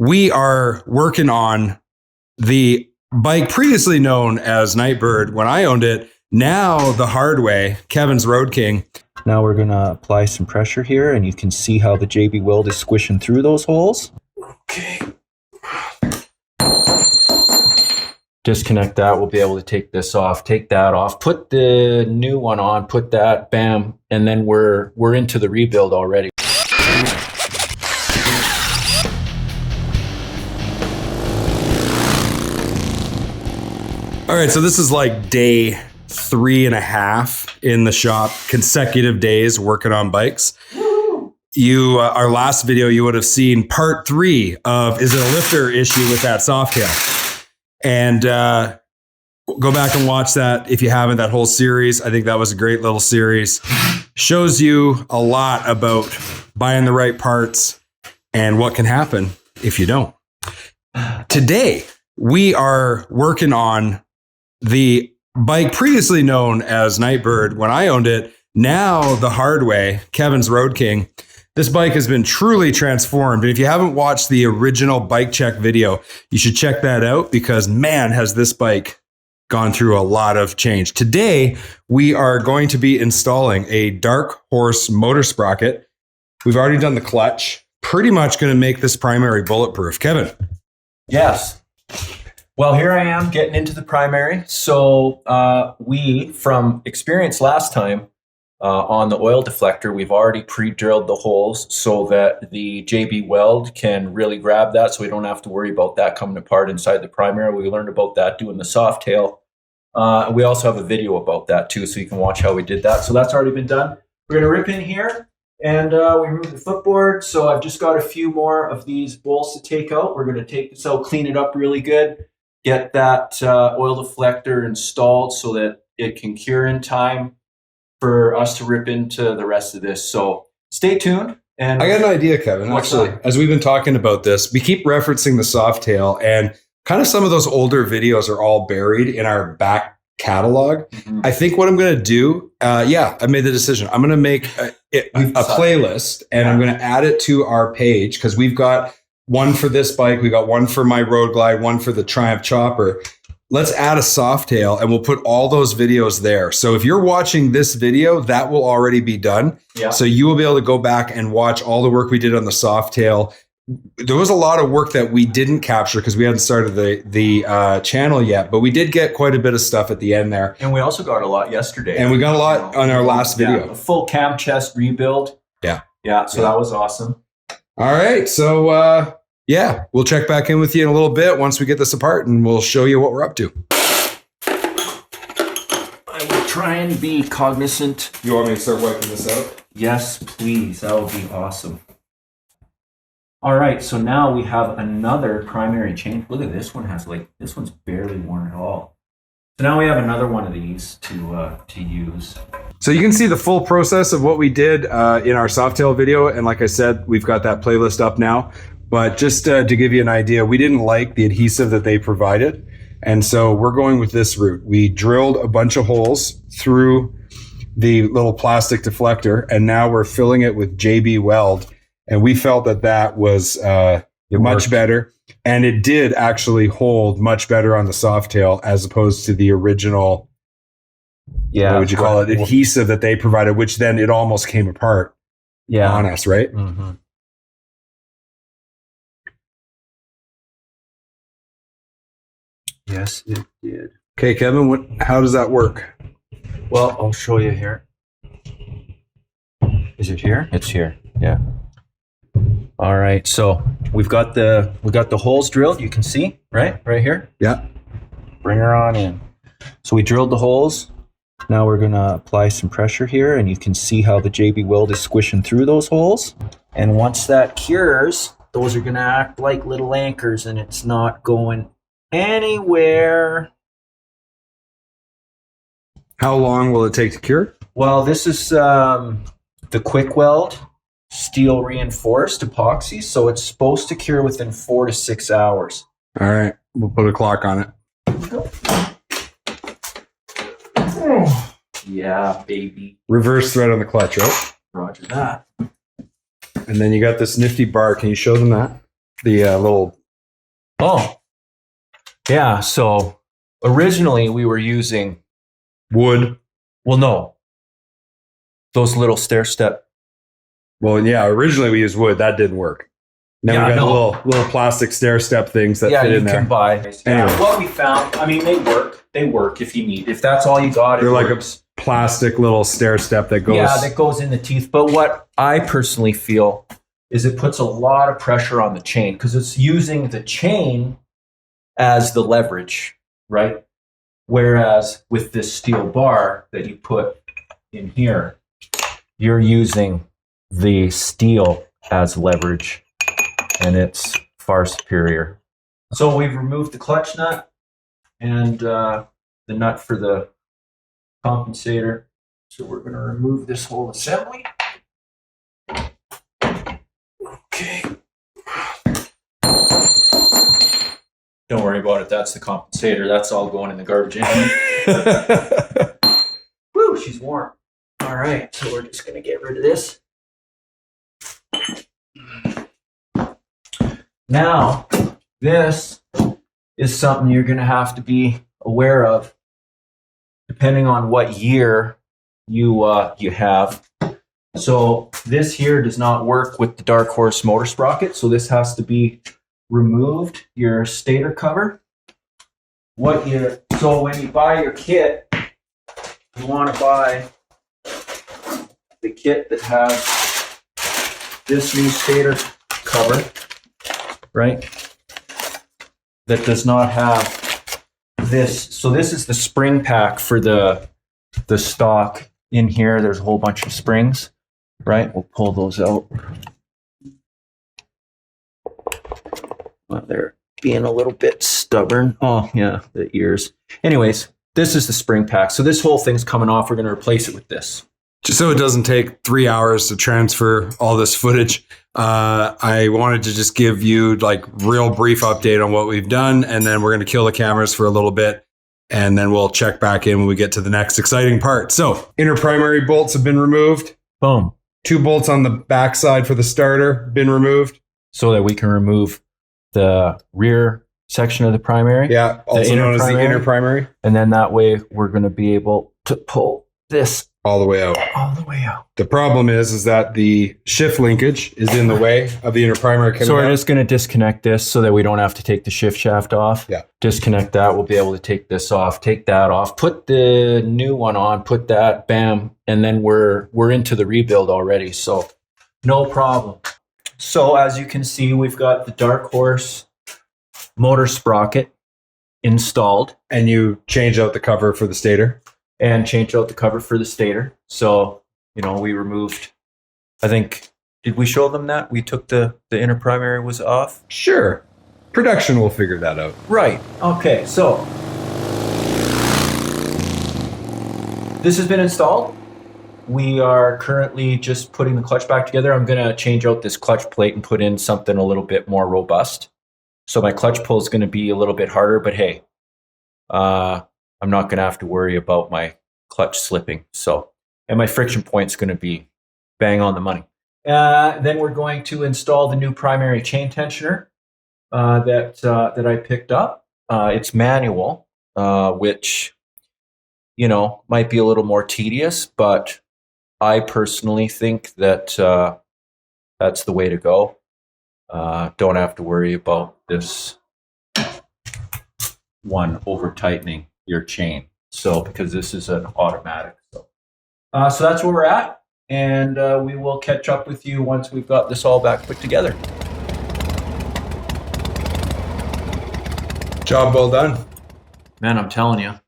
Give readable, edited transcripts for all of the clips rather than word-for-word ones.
we are working on the bike previously known as Nightbird when I owned it, now the hard way, Kevin's Road King. Now we're going to apply some pressure here, and you can see how the JB weld is squishing through those holes. Okay. Disconnect that. We'll be able to take this off, take that off, put the new one on, put that, bam, and then we're into the rebuild already. All right, so this is like day 3.5 in the shop, consecutive days working on bikes. Our last video, you would have seen part 3 of is it a lifter issue with that Softail? And go back and watch that if you haven't, that whole series. I think that was a great little series. Shows you a lot about buying the right parts and what can happen if you don't. Today, we are working on the bike previously known as Nightbird when I owned it, now the hard way, Kevin's Road King. This bike has been truly transformed. And if you haven't watched the original bike check video, you should check that out because man, has this bike gone through a lot of change. Today, we are going to be installing a Darkhorse Motorsprocket. We've already done the clutch. Pretty much going to make this primary bulletproof. Kevin. Yes. Well, here I am getting into the primary. So we, from experience last time on the oil deflector, we've already pre-drilled the holes so that the JB weld can really grab that, so we don't have to worry about that coming apart inside the primary. We learned about that doing the Softail. We also have a video about that too, so you can watch how we did that. So that's already been done. We're going to rip in here and we remove the footboard. So I've just got a few more of these bolts to take out. We're going to take this out, clean it up really good, get that oil deflector installed so that it can cure in time for us to rip into the rest of this. So stay tuned. And I got an idea, Kevin. Actually, as we've been talking about this, we keep referencing the Softail, and kind of some of those older videos are all buried in our back catalog. Mm-hmm. I think what I'm going to do, I made the decision. I'm going to make a playlist, and I'm going to add it to our page because we've got one for this bike. We got one for my Road Glide, one for the Triumph Chopper. Let's add a Softail and we'll put all those videos there. So if you're watching this video, that will already be done. Yeah. So you will be able to go back and watch all the work we did on the Softail. There was a lot of work that we didn't capture because we hadn't started the channel yet, but we did get quite a bit of stuff at the end there. And we also got a lot yesterday. And we got a lot on our last video. A full cam chest rebuild. Yeah. Yeah, so that was awesome. All right, so we'll check back in with you in a little bit once we get this apart, and we'll show you what we're up to. I will try and be cognizant. You want me to start wiping this out? Yes, please. That would be awesome. All right, so now we have another primary change. Look at this one this one's barely worn at all. So now we have another one of these to use. So you can see the full process of what we did in our Softail video. And like I said, we've got that playlist up now. But just to give you an idea, we didn't like the adhesive that they provided. And so we're going with this route. We drilled a bunch of holes through the little plastic deflector, and now we're filling it with JB weld. And we felt that was much better. And it did actually hold much better on the Softail as opposed to the original, what would you call it, adhesive that they provided, which then it almost came apart on us, right? Mm-hmm. Yes, it did. Okay, Kevin, how does that work? Well, I'll show you here. Is it here? It's here. Yeah. All right. So we got the holes drilled. You can see right here. Yeah. Bring her on in. So we drilled the holes. Now we're going to apply some pressure here, and you can see how the JB weld is squishing through those holes. And once that cures, those are going to act like little anchors, and it's not going anywhere. How long will it take to cure? Well, this is the quick weld steel reinforced epoxy, so it's supposed to cure within 4 to 6 hours. All right, we'll put a clock on it. Yeah, baby. Reverse thread on the clutch, right? Roger that. And then you got this nifty bar. Can you show them that? The little. Oh, yeah. So originally we were using Wood. Well, no, those little stair step. Well, yeah. Originally we used wood. That didn't work. Now we got little plastic stair step things that fit in there. Yeah, you can buy. Anyway. What we found, I mean, they work. They work if you need. If that's all you got, they're like a plastic little stair step that goes. Yeah, that goes in the teeth. But what I personally feel is it puts a lot of pressure on the chain because it's using the chain as the leverage, right? Whereas with this steel bar that you put in here, you're using the steel as leverage, and it's far superior. So we've removed the clutch nut and the nut for the compensator. So we're going to remove this whole assembly. Okay. Don't worry about it. That's the compensator. That's all going in the garbage anyway. Woo, she's warm. All right, so we're just going to get rid of this. Now, this is something you're going to have to be aware of depending on what year you have. So this here does not work with the Darkhorse Motorsprocket, so this has to be removed, your stator cover. So when you buy your kit, you want to buy the kit that has this new stator cover, right? That does not have this. So this is the spring pack for the stock. In here, there's a whole bunch of springs, right? We'll pull those out. Well, they're being a little bit stubborn. Oh, yeah, the ears. Anyways, this is the spring pack. So this whole thing's coming off. We're going to replace it with this. Just so it doesn't take 3 hours to transfer all this footage, I wanted to just give you like real brief update on what we've done, and then we're going to kill the cameras for a little bit, and then we'll check back in when we get to the next exciting part. So inner primary bolts have been removed. Boom. 2 bolts on the backside for the starter been removed. So that we can remove the rear section of the primary. Yeah, also known as the inner primary. And then that way we're going to be able to pull this all the way out. All the way out. The problem is that the shift linkage is in the way of the inner primary coming So we're out. just going to disconnect this so that we don't have to take the shift shaft off. Yeah. Disconnect that. We'll be able to take this off, take that off, put the new one on, put that, bam, and then we're into the rebuild already. So no problem. So as you can see, we've got the Darkhorse Motorsprocket installed. And you change out the cover for the stator. And change out the cover for the stator. So, we removed, I think, did we show them that? We took the inner primary was off? Sure. Production will figure that out. Right. Okay, so this has been installed. We are currently just putting the clutch back together. I'm going to change out this clutch plate and put in something a little bit more robust. So my clutch pull is going to be a little bit harder, but hey, I'm not going to have to worry about my clutch slipping. So, and my friction point is going to be bang on the money. Then we're going to install the new primary chain tensioner that I picked up. It's manual, which, might be a little more tedious, but I personally think that that's the way to go. Don't have to worry about this one over tightening your chain. So because this is an automatic. So that's where we're at. And we will catch up with you once we've got this all back put together. Job well done. Man, I'm telling you, if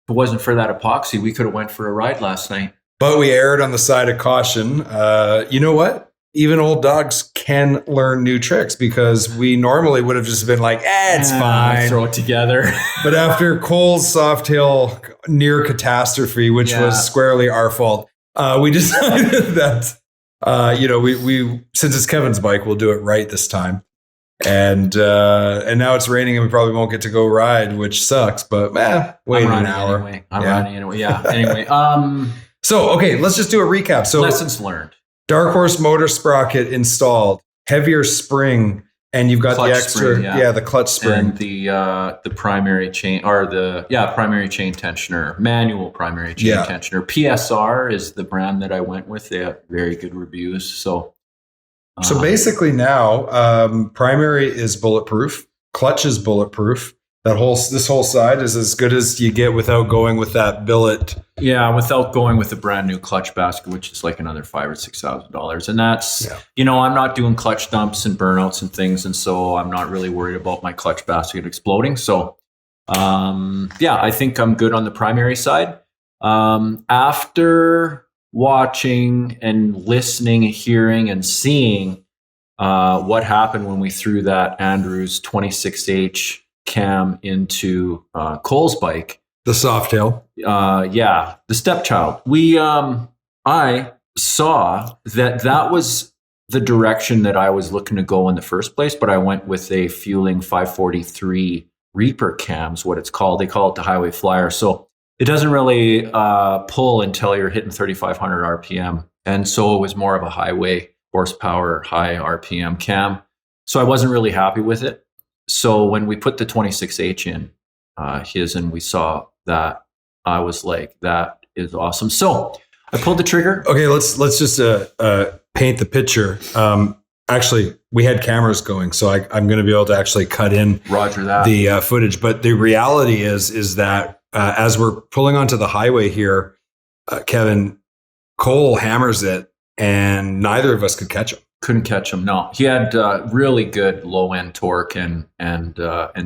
it wasn't for that epoxy, we could have went for a ride last night. But we erred on the side of caution. You know what? Even old dogs can learn new tricks, because we normally would have just been like, it's fine. Throw it together. But after Cole's Softail near catastrophe, which was squarely our fault, we decided that, we since it's Kevin's bike, we'll do it right this time. And now it's raining and we probably won't get to go ride, which sucks, but wait an hour. Anyway. I'm running anyway. Yeah. Anyway. So, okay, let's just do a recap. So lessons learned. Darkhorse Motorsprocket installed, heavier spring and you've got Clutch the extra, spring, the clutch spring, and the primary chain, or primary chain tensioner, manual primary chain tensioner. PSR is the brand that I went with. They have very good reviews. So basically now, primary is bulletproof, clutch is bulletproof. This whole side is as good as you get without going with that billet. Yeah, without going with a brand new clutch basket, which is like another $5,000 or $6,000. And that's, I'm not doing clutch dumps and burnouts and things. And so I'm not really worried about my clutch basket exploding. So, I think I'm good on the primary side. After watching and listening, hearing and seeing what happened when we threw that Andrews 26H cam into Cole's bike, the Softail, the stepchild, I saw that was the direction that I was looking to go in the first place, but I went with a Fueling 543 Reaper cams, what it's called. They call it the Highway Flyer. So it doesn't really pull until you're hitting 3,500 RPM. And so it was more of a highway horsepower, high RPM cam. So I wasn't really happy with it. So when we put the 26H in and we saw that, I was like, that is awesome. So I pulled the trigger. Okay, let's just paint the picture. Actually, we had cameras going, so I'm going to be able to actually cut in the footage. But the reality is that as we're pulling onto the highway here, Kevin, Cole hammers it, and neither of us could catch him. Couldn't catch him. No, he had really good low end torque and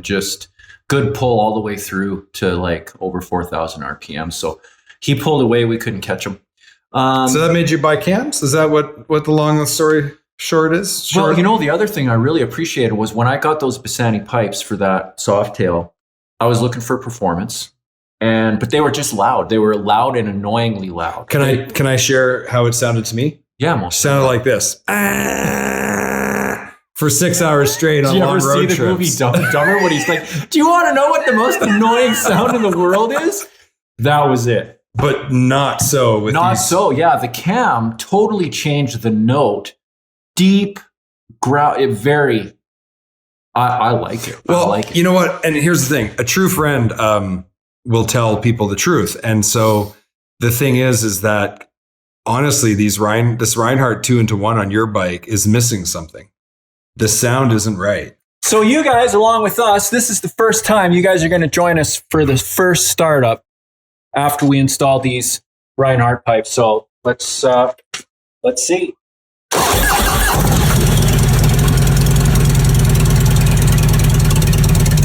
just good pull all the way through to like over 4,000 RPM. So he pulled away. We couldn't catch him. So that made you buy cams? Is that what the long story short is? Well, the other thing I really appreciated was when I got those Bassani pipes for that Softail, I was looking for performance, but they were just loud. They were loud and annoyingly loud. Can I share how it sounded to me? Yeah, most sounded like this. For 6 hours straight on long road trips. Did you ever see the movie Dumb and Dumber when he's like, do you want to know what the most annoying sound in the world is? That was it. But not so with The cam totally changed the note. Deep, growl. I like it. Well, I like it. You know what? And here's the thing. A true friend will tell people the truth. And so the thing is that honestly, this Reinhardt 2-into-1 on your bike is missing something. The sound isn't right. So you guys, along with us, this is the first time you guys are going to join us for the first startup after we install these Reinhardt pipes. So let's see.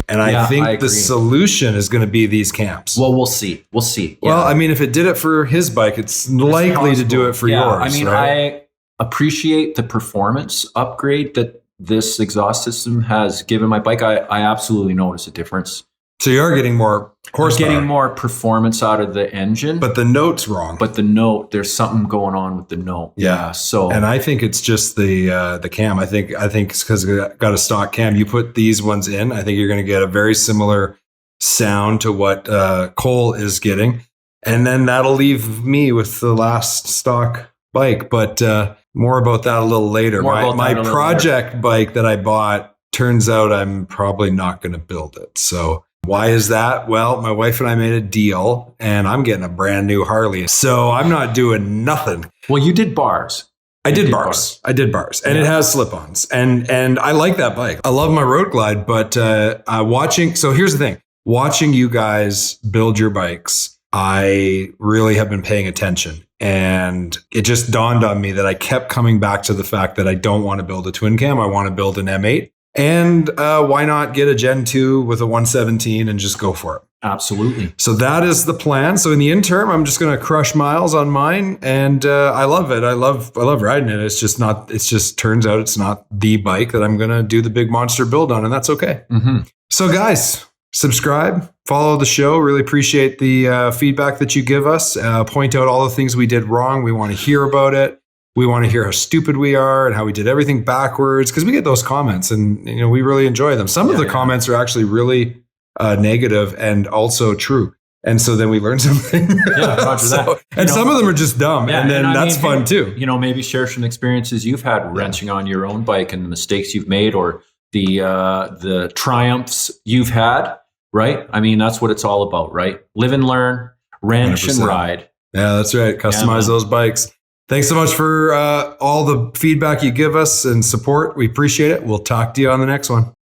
And I think the solution is going to be these cams. Well, we'll see. Yeah. Well, I mean, if it did it for his bike, it's likely to do it for yours. I mean, right? I appreciate the performance upgrade that this exhaust system has given my bike. I absolutely notice a difference. So you are getting more horsepower. Getting more performance out of the engine. But the note's wrong. But the note, there's something going on with the note. Yeah. And I think it's just the cam. I think it's because it got a stock cam. You put these ones in, I think you're going to get a very similar sound to what Cole is getting. And then that'll leave me with the last stock bike. But more about that a little later. My project bike that I bought, turns out I'm probably not going to build it. So why is that? Well, my wife and I made a deal and I'm getting a brand new Harley. So I'm not doing nothing. Well, you did bars. I did bars. And it has slip-ons. And I like that bike. I love my Road Glide, but so here's the thing. Watching you guys build your bikes, I really have been paying attention. And it just dawned on me that I kept coming back to the fact that I don't want to build a twin cam. I want to build an M8. And why not get a Gen 2 with a 117 and just go for it? Absolutely. So that is the plan. So in the interim, I'm just going to crush miles on mine, and I love it. I love riding it. It's just turns out it's not the bike that I'm going to do the big monster build on, and that's okay. Mm-hmm. So guys, subscribe, follow the show. Really appreciate the feedback that you give us. Point out all the things we did wrong. We want to hear about it. We want to hear how stupid we are and how we did everything backwards, because we get those comments and we really enjoy them. Some of the comments are actually really negative and also true. And so then we learn something. Yeah, roger that. And some of them are just dumb. Yeah, and then that's fun too. Maybe share some experiences you've had wrenching on your own bike and the mistakes you've made or the triumphs you've had, right? I mean, that's what it's all about, right? Live and learn, wrench 100%. and ride. Yeah, that's right. Customize those bikes. Thanks so much for all the feedback you give us and support. We appreciate it. We'll talk to you on the next one.